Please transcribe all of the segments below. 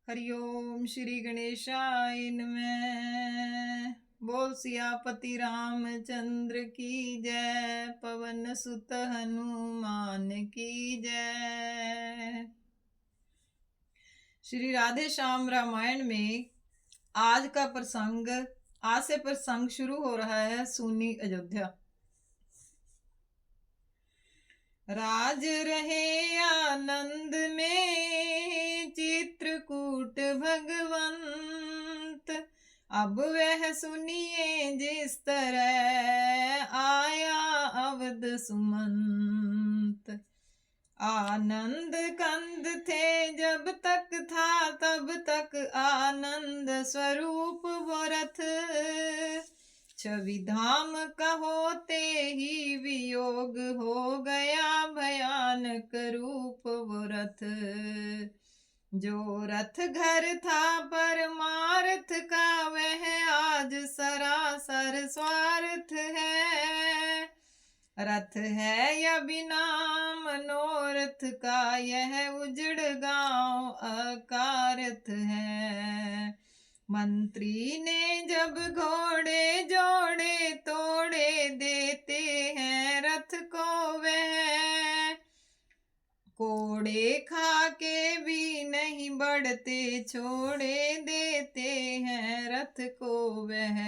हरिओम श्री गणेशाय नमः। बोल सियापति रामचंद्र की जय, पवन सुत हनुमान की जय। श्री राधे श्याम रामायण में आज से प्रसंग शुरू हो रहा है। सुनी अयोध्या। राज रहे आनंद में चित्रकूट भगवंत, अब वह सुनिए जिस तरह आया अवध सुमंत। आनंद कंद थे जब तक था, तब तक आनंद स्वरूप वो रथ। छवि धाम का होते ही वियोग हो गया भयानक रूप वो रथ। जो रथ घर था परमार्थ का, वह आज सरासर स्वार्थ है। रथ है या बिना मनोरथ का, यह उजड़ गांव अकारथ है। मंत्री ने जब घोड़े जोड़े, तोड़े देते हैं रथ को वह। कोड़े खा के भी नहीं बढ़ते, छोड़े देते हैं रथ को वह।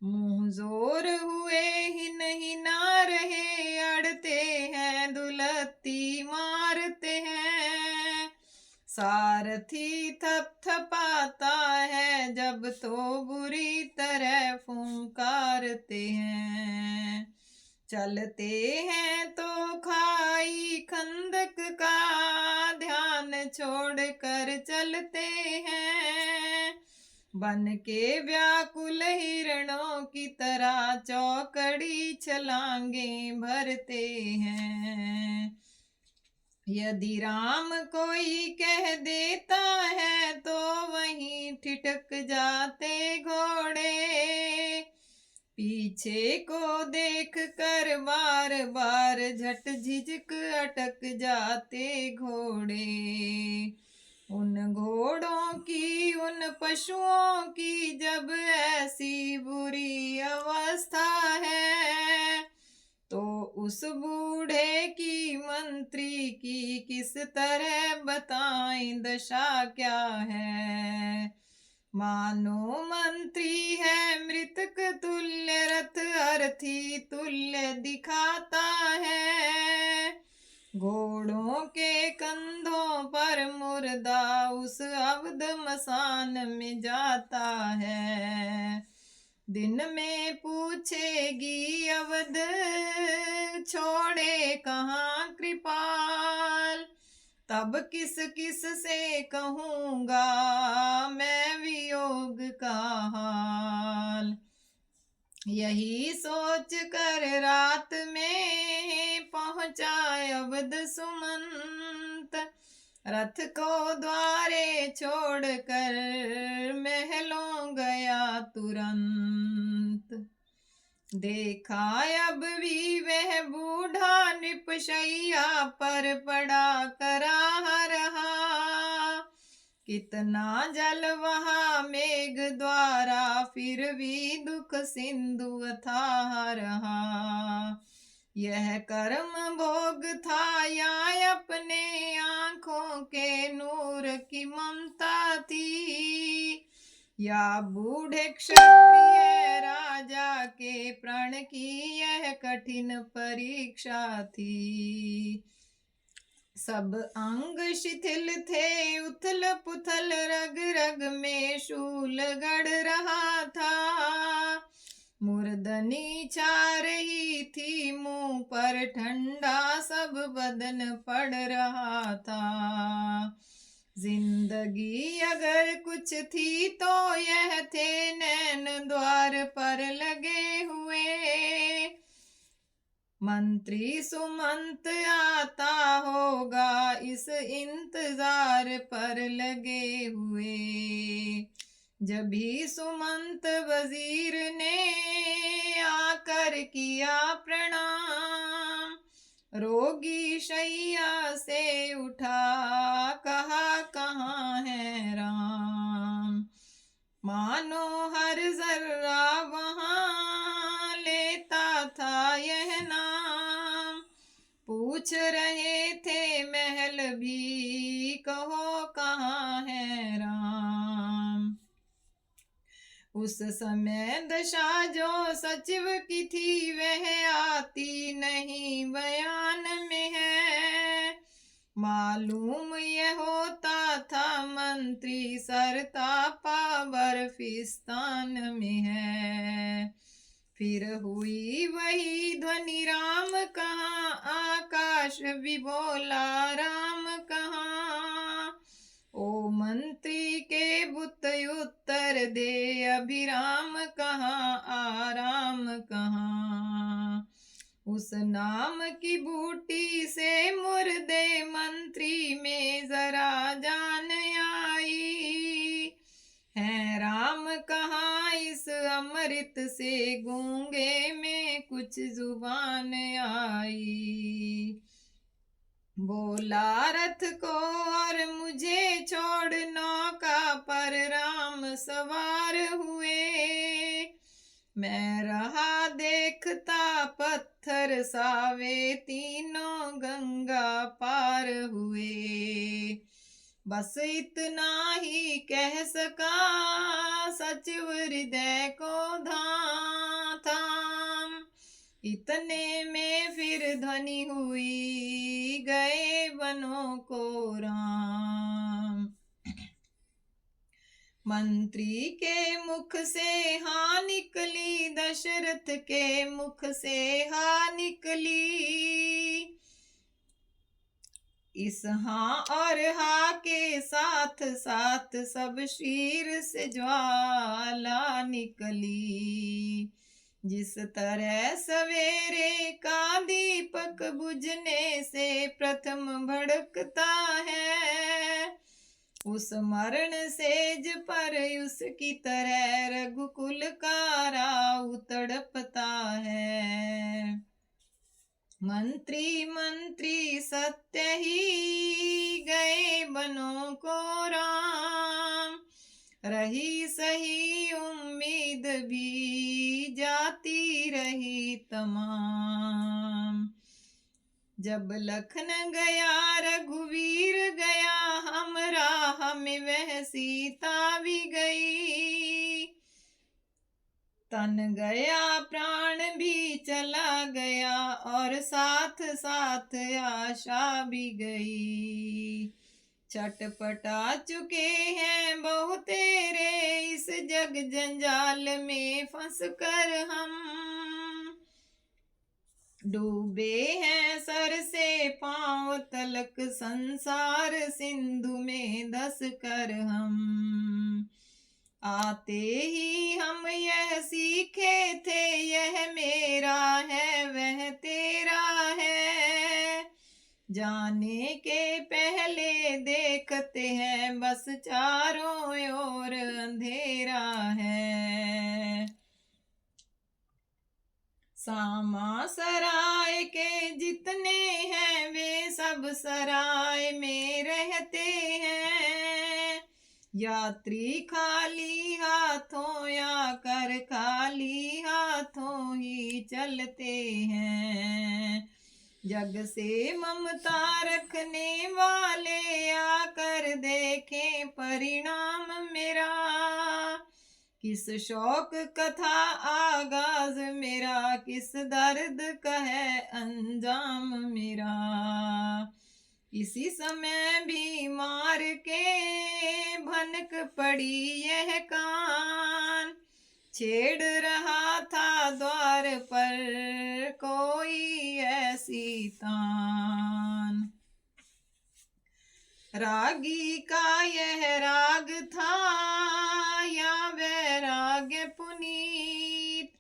मुंह जोर हुए ही नहीं ना रहे, अड़ते हैं दुलत्ती मारते हैं। सारथी थपथपाता है जब, तो बुरी तरह फुंकारते हैं। चलते हैं तो खाई खंदक का, ध्यान छोड़ कर चलते हैं। बन के व्याकुल हिरणों की तरह चौकड़ी छलांगे भरते हैं। यदि राम कोई कह देता है, तो वहीं ठिठक जाते घोड़े। पीछे को देख कर बार बार झट झिझक अटक जाते घोड़े। उन घोड़ों की उन पशुओं की जब ऐसी बुरी अवस्था है, तो उस बूढ़े की मंत्री की किस तरह बताएं दशा क्या है। मानो मंत्री है मृतक तुल्य, रथ अर्थी तुल्य दिखाता है। घोड़ों के कंधों पर मुर्दा उस अवध मसान में जाता है। दिन में पूछेगी अवध, छोड़े कहाँ कृपाल। तब किस किस से कहूँगा मैं वियोग का हाल। यही सोच कर रात में पहुँचा अवध सुमंत। रथ को द्वारे छोड़ कर महलों गया तुरंत। देखा अब भी वह बूढ़ा निपशैया पर पड़ा करा रहा। कितना जल वहा मेघ द्वारा, फिर भी दुख सिंधु अथाह रहा। यह कर्म भोग था या अपने आँखों के नूर की ममता थी, या बूढ़े क्षत्रिय राजा के प्रण की यह कठिन परीक्षा थी। सब अंग शिथिल थे, उथल पुथल रग रग में शूल गड़ रहा था। मुर्दनी छा रही थी मुंह पर, ठंडा सब बदन पड़ रहा था। जिंदगी अगर कुछ थी तो यह थे नैन द्वार पर लगे हुए। मंत्री सुमंत आता होगा इस इंतजार पर लगे हुए। जब भी सुमंत वजीर ने आकर किया प्रणाम, रोगी शैया से उठा, कहा कहाँ है पूछ रहे थे महल भी, कहो कहाँ है राम। उस समय दशा जो सचिव की थी, वह आती नहीं बयान में है। मालूम यह होता था मंत्री सरतापा बर्फिस्तान में है। फिर हुई वही ध्वनि, राम कहाँ, आकाश भी बोला राम कहाँ। ओ मंत्री के बुत उत्तर दे, अभिराम कहाँ, आराम कहाँ। उस नाम की बूटी से मुर्दे मंत्री में जरा जान आई। है राम कहाँ, इस अमृत से गूंगे में कुछ जुबान आई। बोला रथ को और मुझे छोड़, नौका पर राम सवार हुए। मैं रहा देखता पत्थर सावे, तीनों गंगा पार हुए। बस इतना ही कह सका, सचिव हृदय को थाम। इतने में फिर ध्वनि हुई, गए बनों को राम। मंत्री के मुख से हाँ निकली, दशरथ के मुख से हाँ निकली। इस हाँ और हाँ के साथ साथ सब शीर से ज्वाला निकली। जिस तरह सवेरे का दीपक बुझने से प्रथम भड़कता है, उस मरण सेज पर उसकी तरह रघुकुल का राउ तड़पता है। मंत्री मंत्री सत्य ही गए बनों को राम, रही सही उम्मीद भी जाती रही तमाम। जब लखन गया रघुवीर गया, हमरा हमें वह सीता भी गई। तन गया प्राण भी चला गया, और साथ साथ आशा भी गई। छटपटा चुके हैं बहु तेरे, इस जग जंजाल में फंस कर हम। डूबे हैं सर से पांव तलक, संसार सिंधु में धस कर हम। आते ही हम यह सीखे थे, यह मेरा है वह तेरा है। जाने के पहले देखते हैं, बस चारों ओर अंधेरा है। सामा सराय के जितने हैं, वे सब सराय में रहते हैं। यात्री खाली हाथों या कर खाली हाथों ही चलते हैं। जग से ममता रखने वाले आकर देखें परिणाम मेरा। किस शौक कथा आगाज मेरा, किस दर्द का है अंजाम मेरा। इसी समय बीमार के भनक पड़ी यह कान, छेड़ रहा था द्वार पर कोई ऐसी तान। रागी का यह राग था या वैराग्य पुनीत,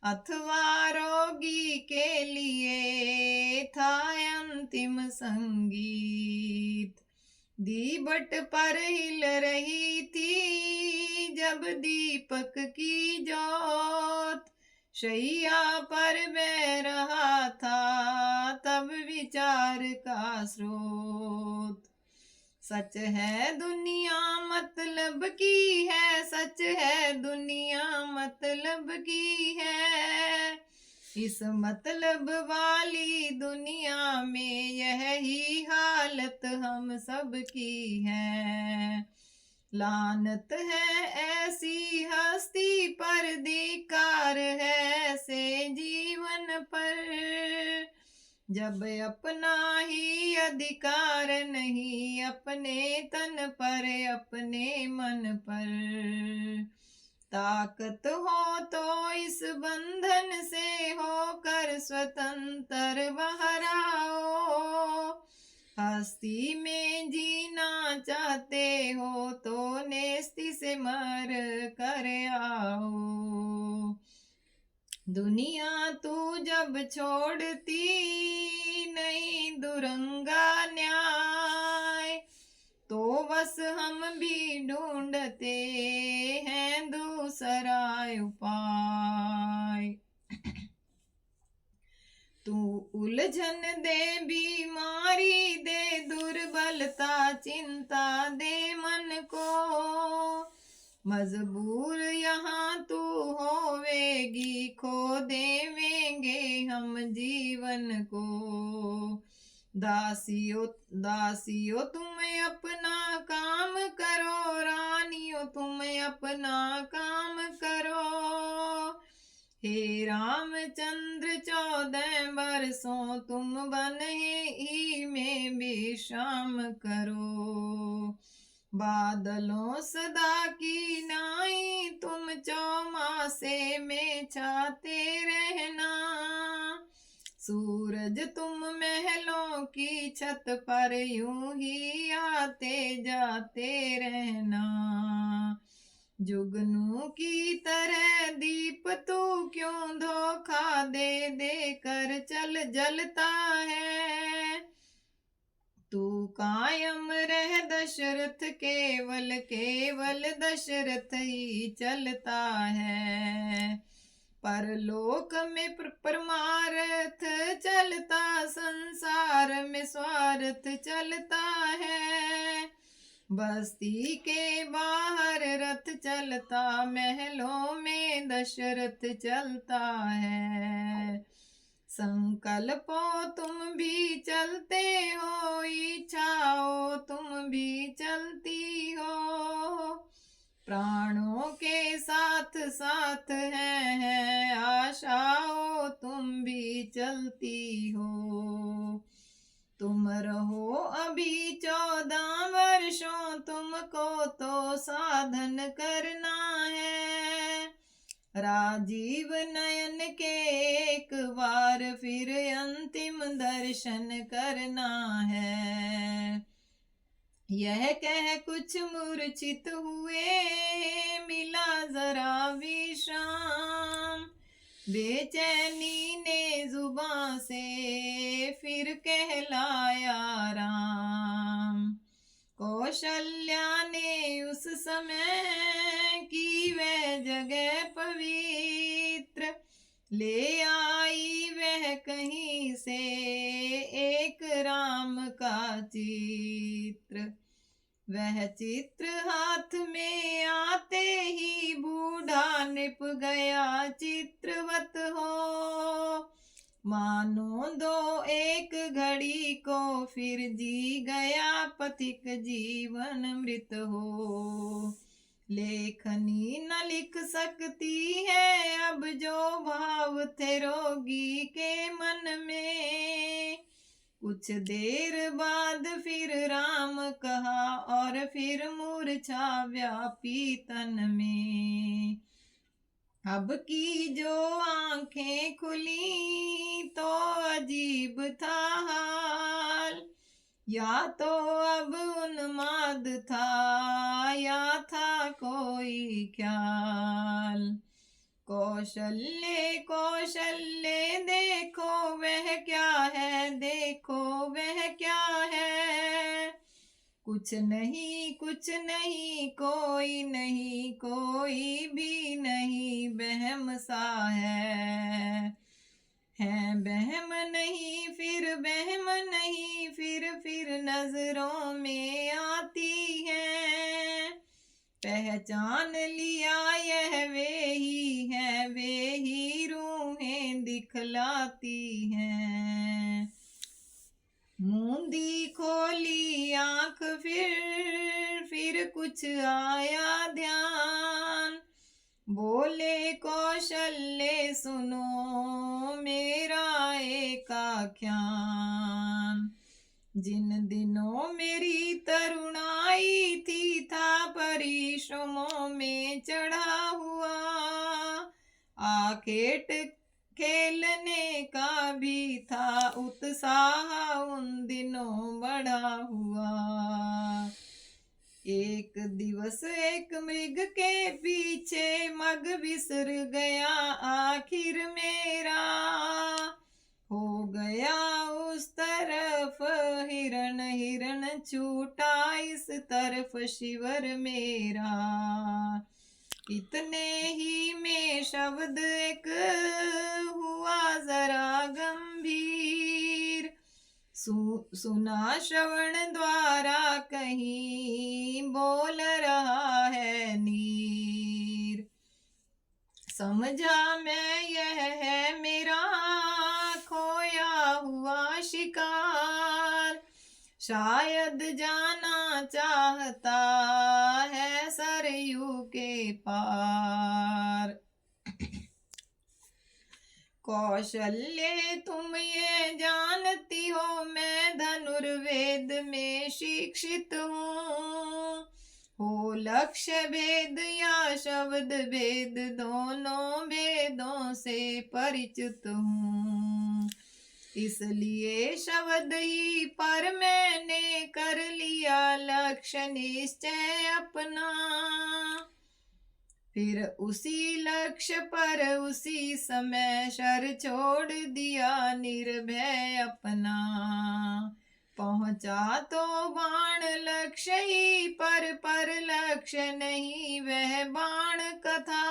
अथवा रोगी के लिए था अंतिम संगीत। दीबट पर हिल रही थी जब दीपक की जोत, शैया पर बह रहा था तब विचार का स्रोत। सच है दुनिया मतलब की है, सच है दुनिया मतलब की है। इस मतलब वाली दुनिया में यही हालत हम सब की है। लानत है ऐसी हस्ती पर, धिक्कार है ऐसे जीवन पर। जब अपना ही अधिकार नहीं अपने तन पर, अपने मन पर। ताकत हो तो इस बंधन से होकर स्वतंत्र बाहर आओ। हस्ती में जीना चाहते हो तो नेस्ती से मर कर आओ। दुनिया तू जब छोड़ती नहीं दुरंगा न्याय, तो बस हम भी ढूंढते हैं दूसरा उपाय। तू उलझन दे, बीमारी दे, दुर्बलता चिंता दे मन को। मजबूर यहाँ तू होवेगी, खो देवेंगे हम जीवन को। दासियों दासियों तुम अपना काम करो, रानियों तुम अपना काम करो। हे रामचंद्र 14 वर्षों तुम वन ही में विश्राम करो। बादलों सदा की नाई तुम चौमासे में छाते रहना। सूरज तुम महलों की छत पर यूं ही आते जाते रहना। जुगनू की तरह दीप तू क्यों धोखा दे दे कर चल जलता है। तू कायम रह दशरथ, केवल केवल दशरथ ही चलता है। परलोक में परमार्थ चलता, संसार में स्वार्थ चलता है। बस्ती के बाहर रथ चलता, महलों में दशरथ चलता है। संकल्पों तुम भी चलते हो, इच्छाओं तुम भी चलती हो। प्राणों के साथ साथ है आशाओं तुम भी चलती हो। तुम रहो अभी 14 वर्षों, तुमको तो साधन करना है। राजीव नयन के एक बार फिर अंतिम दर्शन करना है। यह कह कुछ मूर्छित हुए, मिला जरा विश्राम। बेचैनी ने जुबां से फिर कहलाया राम। कौशल्या ने उस समय की वह जगह पवित्र, ले आई वह कहीं से एक राम का चित्र। वह चित्र हाथ में आते ही बूढ़ा निप गया चित्रवत हो। मानो दो एक घड़ी को फिर जी गया पथिक जीवन मृत हो। लेखनी न लिख सकती है अब जो भाव थे रोगी के मन में। कुछ देर बाद फिर राम कहा और फिर मूर्छा व्यापी तन में। अब की जो आंखें खुली तो अजीब था हाल, या तो अब उन्माद था या था कोई ख्याल। कौशल्य कौशल्य देखो वह क्या है, देखो वह क्या है। कुछ नहीं कोई नहीं, कोई भी नहीं, बहम सा है बहम नहीं फिर नजरों में आती है। पहचान लिया यह वे ही है, वे ही रूहें दिखला आती हैं। मूंदी खोली आंख फिर कुछ आया ध्यान, बोले कौशल्य सुनो मेरा एक आख्यान। जिन दिनों मेरी तरुणाई थी था परिश्रमों में चढ़ा हुआ, आखेट खेलने का भी था उत्साह उन दिनों बढ़ा हुआ। एक दिवस एक मृग के पीछे मग बिसर गया आखिर मेरा, हो गया उस तरफ हिरण हिरण छूटा इस तरफ शिवर मेरा। इतने ही में शब्द एक हुआ जरा गंभीर, सुना श्रवण द्वारा कहीं बोल रहा है नीर। समझा मैं यह है मेरा खोया हुआ शिकार, शायद जाना चाहता है सरयू के पार। कौशल्य तुम ये जानती हो मैं धनुर्वेद में शिक्षित हूँ, हो लक्ष्य भेद या शब्द भेद दोनों भेदों से परिचित हूँ। इसलिए शब्द ही पर मैंने कर लिया लक्ष्य निश्चय अपना, फिर उसी लक्ष्य पर उसी समय शर छोड़ दिया निर्भय अपना। पहुंचा तो बाण लक्ष्य ही पर लक्ष्य नहीं वह बाण कथा,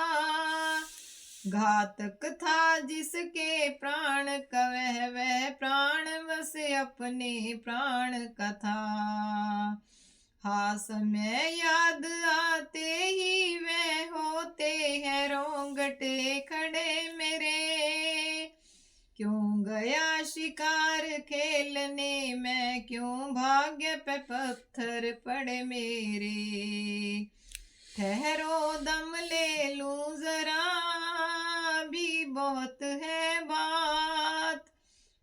घातक था जिसके प्राण का वह प्राण बस अपने प्राण कथा। हाँ समय याद आते ही वह होते हैं रोंगटे खड़े मेरे, क्यों गया शिकार खेलने मैं, क्यों भाग्य पे पत्थर पड़े मेरे। ठहरो दम ले लूं जरा भी बहुत है बात,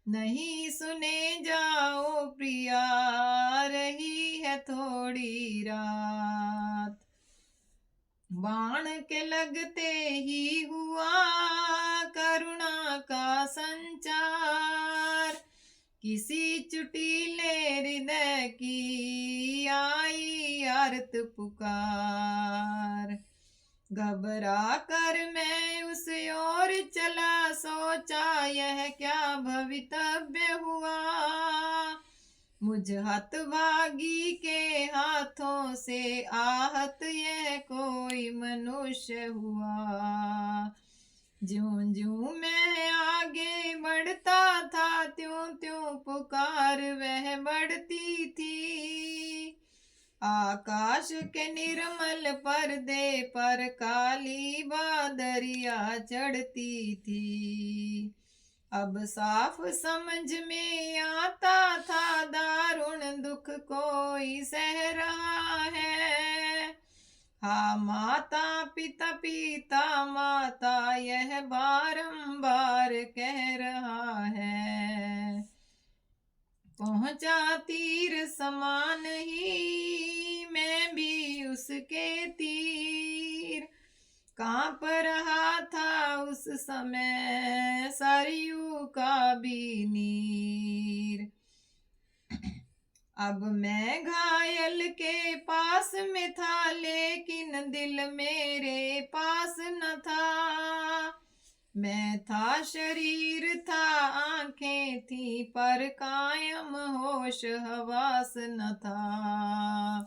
नहीं सुने जाओ प्रिया रही है थोड़ी रात। बाण के लगते ही हुआ करुणा का संचार, किसी चुटीले हृदय की आई आर्त पुकार। घबरा कर मैं उस ओर चला सोचा यह क्या भवितव्य हुआ, मुझ हतभागी के हाथों से आहत यह कोई मनुष्य हुआ। ज्यों ज्यों मैं आगे बढ़ता था त्यों त्यों पुकार वह बढ़ती थी, आकाश के निर्मल पर्दे पर काली बादरिया चढ़ती थी। अब साफ समझ में आता था दारुण दुख कोई सह रहा है, हाँ माता पिता माता यह बारंबार कह रहा है। पहुंचा तीर समान ही मैं भी उसके तीर, कांप रहा था उस समय सरयू का भी नीर। अब मैं घायल के पास में था लेकिन दिल मेरे पास न था, मैं था शरीर था आंखें थी पर कायम होश हवास न था।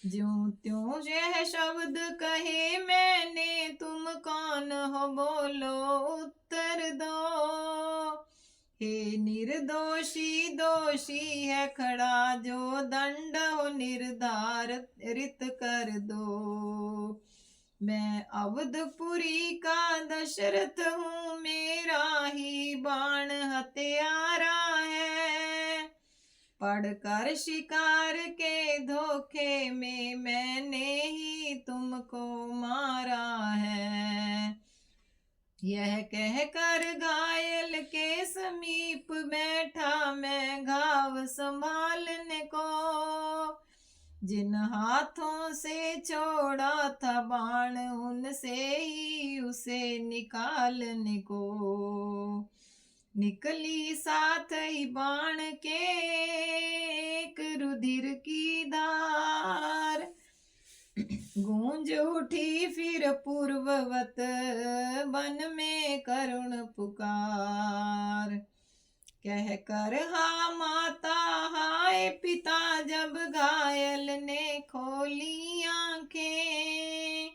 ज्यों त्यों यह शब्द कहे मैंने तुम कौन हो बोलो उत्तर दो, हे निर्दोषी दोषी है खड़ा जो दंड हो निर्धारित कर दो। मैं अवधपुरी का दशरथ हूँ, मेरा ही बाण हत्यारा है। पढ़कर शिकार के धोखे में मैंने ही तुमको मारा है। यह कहकर घायल के समीप बैठा मैं घाव संभालने को। जिन हाथों से छोड़ा था बाण उनसे ही उसे निकालने को। निकली साथ ही बाण के एक रुधिर की धार। गूंज उठी फिर पूर्ववत वन में करुण पुकार। कह कर हा माता हाय पिता, जब घायल ने खोली आंखें।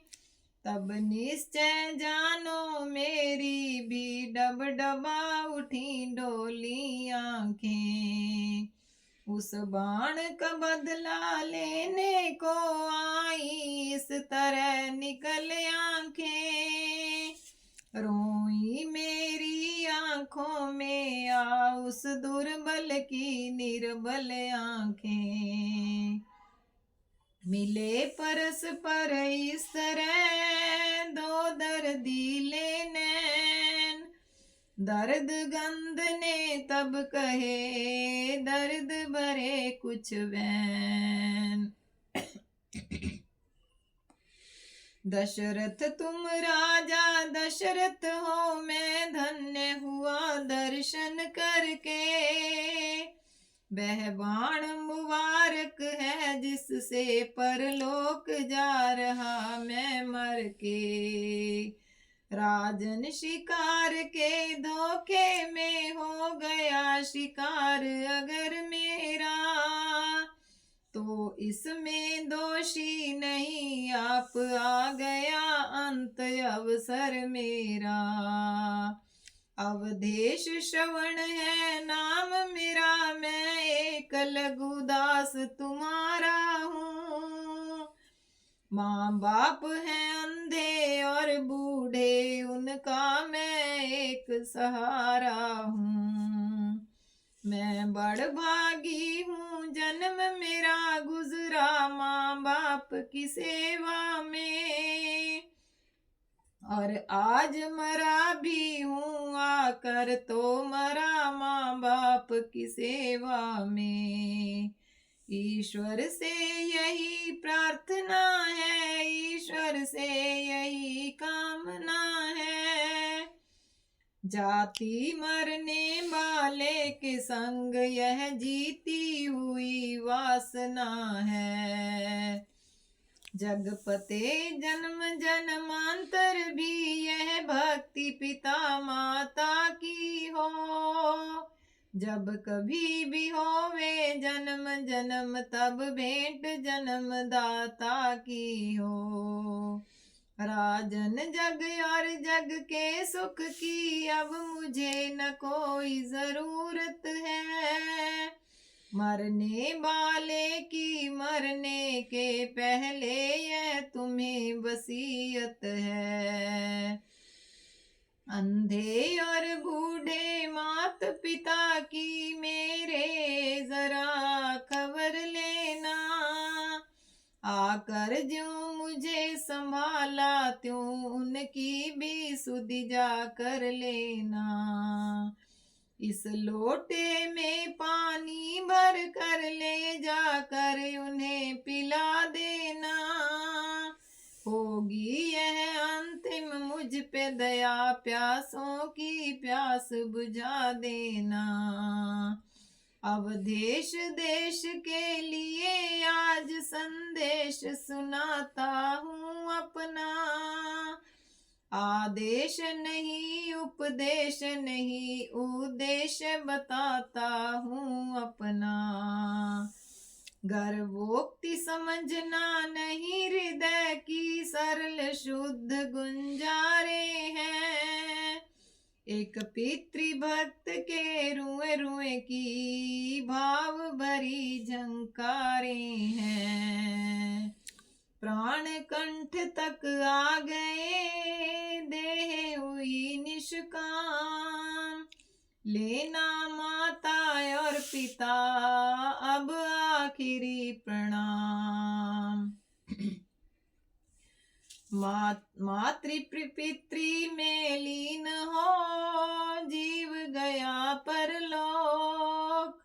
तब निश्चय जानो मेरी भी डब डबा उठी डोली आंखें। उस बाण का बदला लेने को आई इस तरह निकल आंखें। रोई मेरी आंखों में आ उस दुर्बल की निर्बल आंखें। मिले परस्पर इस तरह दो दर्दी ले नैन। दर्द गंध ने तब कहे दर्द भरे कुछ वैन। दशरथ तुम राजा दशरथ हो, मैं धन्य हुआ दर्शन करके। वह बाण मुबारक है जिससे परलोक जा रहा मैं मर के। राजन शिकार के धोखे में हो गया शिकार अगर मेरा, तो इसमें दोषी नहीं आप आ गया अंत अवसर मेरा। अवधेश श्रवण है नाम मेरा, मैं एक लघुदास तुम्हारा हूँ। माँ बाप हैं अंधे और बूढ़े, उनका मैं एक सहारा हूँ। मैं बड़ भागी हूँ जन्म मेरा गुजरा माँ बाप की सेवा में। और आज मरा भी हूँ आकर तो मरा माँ बाप की सेवा में। ईश्वर से यही प्रार्थना है, ईश्वर से यही कामना है। जाति मरने वाले के संग यह जीती हुई वासना है। जगपते जन्म जन्मांतर भी यह भक्ति पिता माता की हो। जब कभी भी होवे जन्म जन्म तब भेंट जन्मदाता की हो। राजन जग और जग के सुख की अब मुझे न कोई जरूरत है। मरने वाले की मरने के पहले यह तुम्हें वसीयत है। अंधे और बूढ़े मात पिता की मेरे जरा खबर लेना। आकर जो मुझे संभाला त्यों उनकी भी सुधि जा कर लेना। इस लोटे में पानी भर कर ले जाकर उन्हें पिला देना। होगी यह अंतिम मुझ पे दया, प्यासों की प्यास बुझा देना। अवधेश देश के लिए आज संदेश सुनाता हूँ अपना। आदेश नहीं उपदेश नहीं उद्देश्य बताता हूँ अपना। गर्वोक्ति समझना नहीं हृदय की सरल शुद्ध गुंजारे हैं। एक पितृभक्त के रुए रुए की भाव भरी झंकारे हैं। प्राण कंठ तक आ गए, देह हुई निष्काम। लेना माता और पिता अब आखिरी प्रणाम। मातृ पितृ में लीन हो, जीव गया परलोक।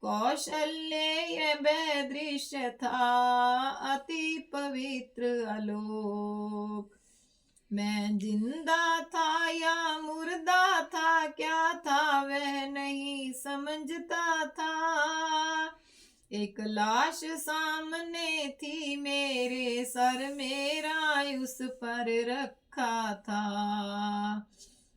कौशल्य यह दृश्य था, अति पवित्र आलोक। मैं जिंदा था या मुर्दा था, क्या था वह नहीं समझता था। एक लाश सामने थी मेरे, सर मेरा उस पर रखा था।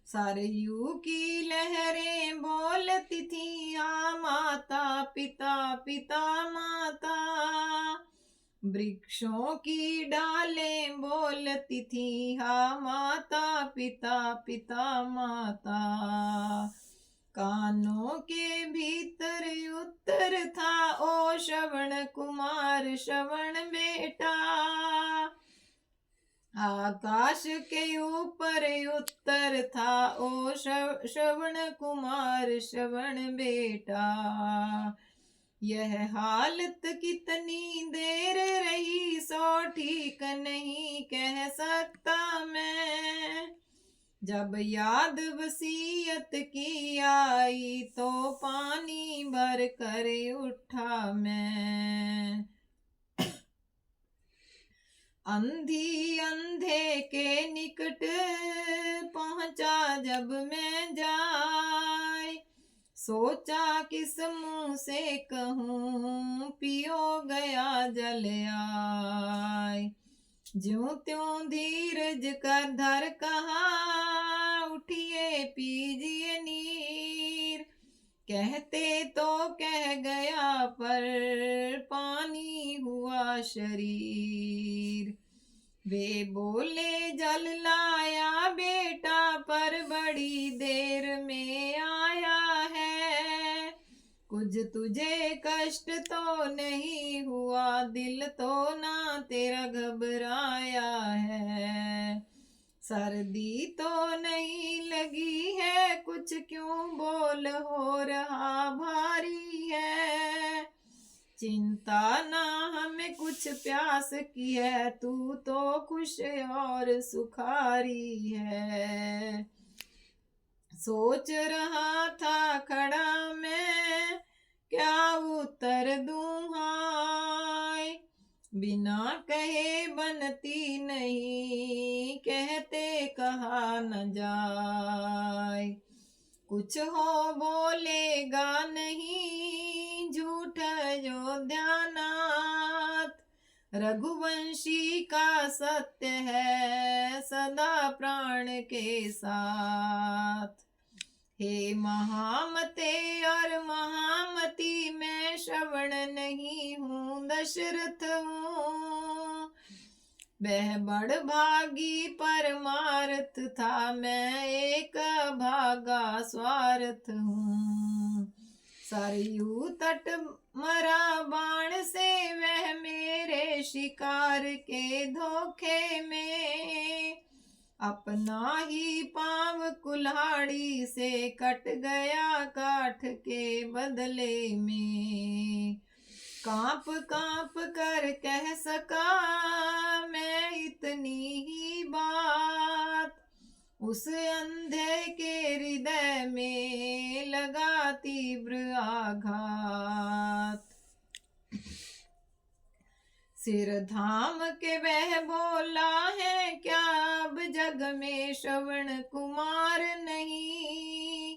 सरयू की लहरें बोलती थी, आ माता पिता पिता माता। वृक्षों की डालें बोलती थी, हा माता पिता पिता माता। कानों के भीतर उत्तर था, ओ श्रवण कुमार श्रवण बेटा। आकाश के ऊपर उत्तर था, ओ श्रवण कुमार श्रवण बेटा। यह हालत कितनी देर रही, सो ठीक नहीं कह सकता मैं। जब याद वसीयत की आई, तो पानी भर कर उठा मैं। अंधी अंधे के निकट पहुंचा जब मैं जाए, सोचा किस मुंह से कहूँ, पियो गया जल आए। ज्यों त्यों धीरज कर धर कहा, उठिए पीजिए नीर। कहते तो कह गया, पर पानी हुआ शरीर। वे बोले जल लाया बेटा, पर बड़ी देर में आया है। कुछ तुझे कष्ट तो नहीं हुआ, दिल तो ना तेरा घबराया है। सर्दी तो नहीं लगी है, कुछ क्यों बोल हो रहा भारी है। चिंता ना हमें कुछ प्यास की है, तू तो खुश और सुखारी है। सोच रहा था खड़ा मैं, क्या उत्तर दूं हाय। बिना कहे बनती नहीं, कहते कहा न जाए। कुछ हो बोलेगा नहीं, झूठ अयोध्यानाथ। रघुवंशी का सत्य है, सदा प्राण के साथ। हे महामते और महामती, मैं श्रवण नहीं हूँ दशरथ हूँ। वह बड़ भागी परमार्थ था, मैं एक भागा स्वार्थ हूँ। सरयू तट मरा बाण से, वह मेरे शिकार के धोखे में। अपना ही पांव कुल्हाड़ी से कट गया, काठ के बदले में। कांप कांप कर कह सका मैं इतनी ही बात, उस अंधे के हृदय में लगा तीव्र आघात। सिर थाम के वह बोला है, क्या अब जग में श्रवण कुमार नहीं।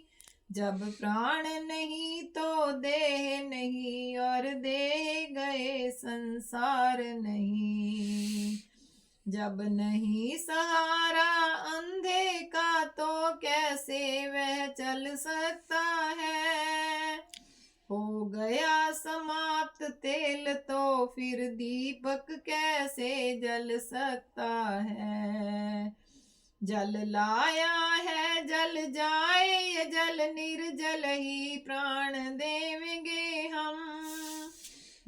जब प्राण नहीं तो देह नहीं, और देह गए संसार नहीं। जब नहीं सहारा अंधे का, तो कैसे वह चल सकता है। हो गया समाप्त तेल, तो फिर दीपक कैसे जल सकता है। जल लाया है जल जाए, ये जल निर्जल ही प्राण देंगे हम।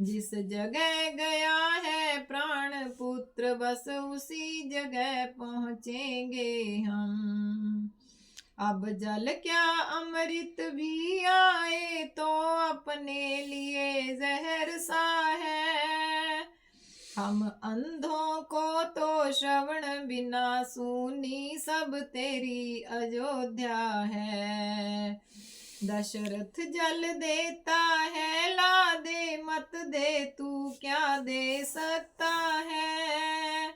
जिस जगह गया है प्राण पुत्र बस उसी जगह पहुँचेंगे हम। अब जल क्या अमृत भी आए तो अपने लिए जहर सा है। हम अंधों को तो श्रवण बिना सुनी सब तेरी अयोध्या है। दशरथ जल देता है ला दे मत दे तू क्या दे सकता है।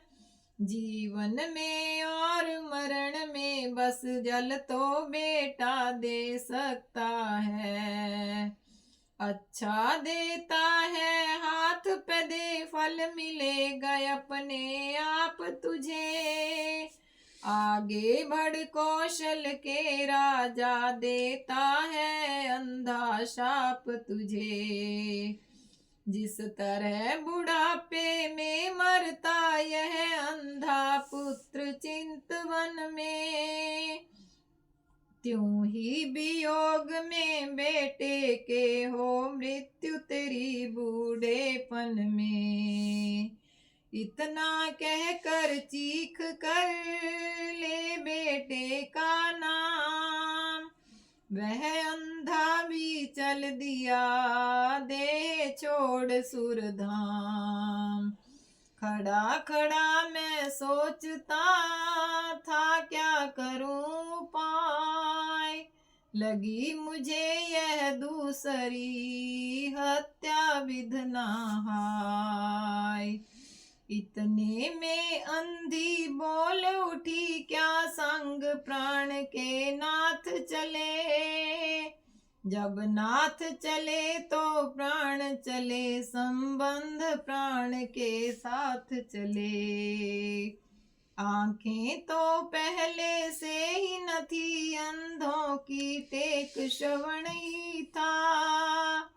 जीवन में और मरण में बस जल तो बेटा दे सकता है। अच्छा देता है हाथ पे दे फल मिलेगा अपने आप तुझे। आगे बढ़ कौशल के राजा देता है अंधा शाप तुझे। जिस तरह बुढ़ापे में मरता यह अंधा पुत्र चिंतवन में, त्यों ही वियोग में बेटे के हो मृत्यु तेरी बूढ़ेपन में। इतना कह कर चीख कर ले बेटे का नाम, वह अंधा भी चल दिया दे छोड़ सुरधाम। खड़ा खड़ा मैं सोचता था क्या करूं उपाय, लगी मुझे यह दूसरी हत्या विधना हाय। इतने में अंधी बोल उठी क्या संग प्राण के नाथ चले। जब नाथ चले तो प्राण चले संबंध प्राण के साथ चले। आंखें तो पहले से ही न थी अंधों की टेक श्रवण ही था।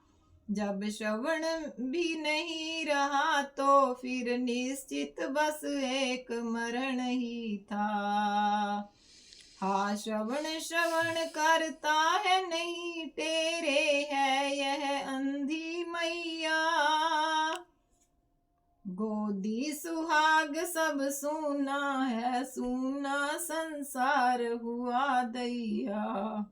जब श्रवण भी नहीं रहा तो फिर निश्चित बस एक मरण ही था। हाँ श्रवण श्रवण करता है नहीं तेरे है यह अंधी मैया। गोदी सुहाग सब सूना है सूना संसार हुआ दैया।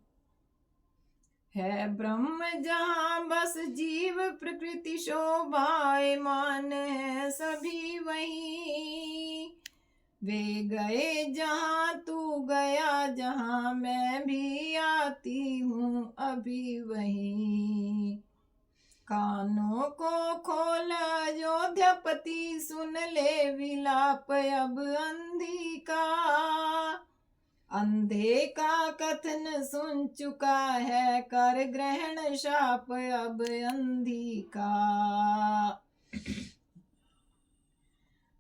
है ब्रह्म जहाँ बस जीव प्रकृति शोभायमान है सभी वहीं। वे गए जहाँ तू गया जहाँ मैं भी आती हूँ अभी वहीं। कानों को खोल अयोध्यापति सुन ले विलाप अब अंधी का। अंधे का कथन सुन चुका है कर ग्रहण शाप अब अंधी का।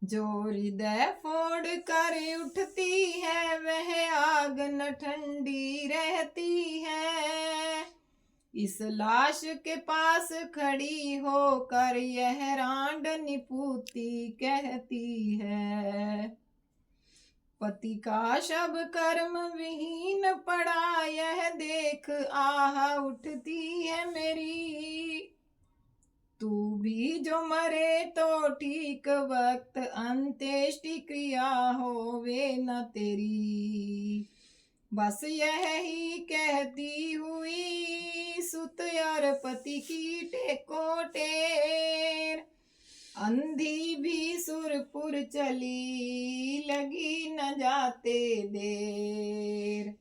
जो हृदय फोड़ कर उठती है वह आग न ठंडी रहती है। इस लाश के पास खड़ी होकर यह रांड निपुती कहती है। पति का शब कर्म विहीन पड़ा यह देख आह उठती है मेरी। तू भी जो मरे तो ठीक वक्त अंत्येष्टि क्रिया होवे न तेरी। बस यह ही कहती हुई सुत और पति की टेको टेर। अंधी भी सुरपुर चली लगी न जाते देर।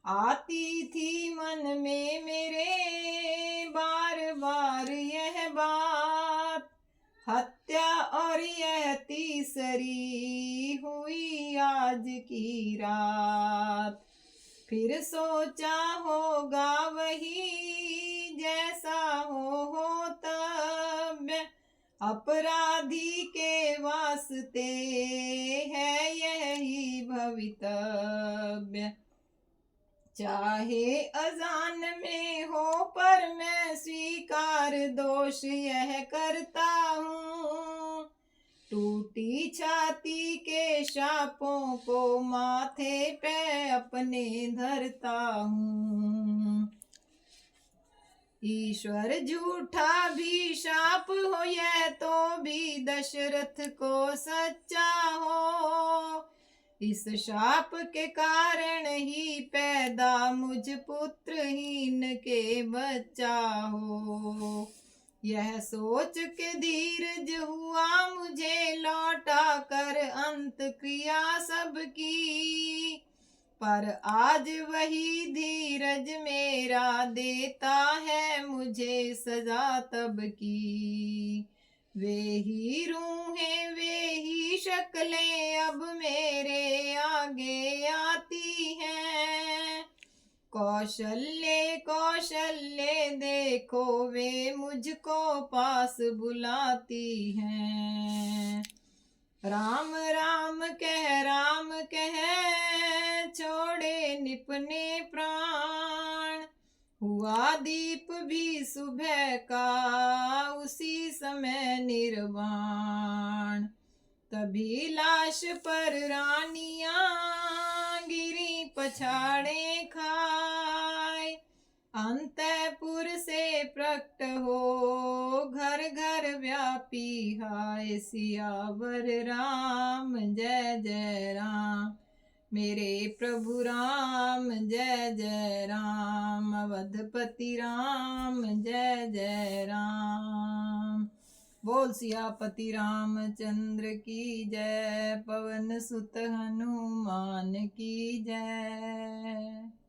आती थी मन में मेरे बार बार यह बात। हत्या और यह तीसरी हुई आज की रात। फिर सोचा होगा वही जैसा हो तब। अपराधी के वास्ते है यही भवितव्य। चाहे अजान में हो पर मैं स्वीकार दोष यह करता हूँ। टूटी छाती के शापों को माथे पे अपने धरता हूँ। ईश्वर झूठा भी शाप हो, यह तो भी दशरथ को सच्चा हो। इस शाप के कारण ही पैदा मुझ पुत्रहीन के बच्चा हो। यह सोच के धीरज हुआ मुझे लौटा कर अंत क्रिया सबकी। पर आज वही धीरज मेरा देता है मुझे सजा तब की। वे ही रूहें वे ही शक्लें अब मेरे आगे आती हैं। कौशल्य कौशल्य देखो वे मुझको पास बुलाती हैं। राम राम कह छोड़े निपने प्राण। हुआ दीप भी सुबह का उसी समय निर्वाण। तभी लाश पर रानियां गिरी पछाड़े खाए। अंतपुर से प्रकट हो घर घर व्यापी हाय। सियावर राम जय जय राम, मेरे प्रभु राम जय जय राम। अवधपति राम जय जय राम। बोल सियापति रामचंद्र की जय, पवन सुत हनुमान की जय।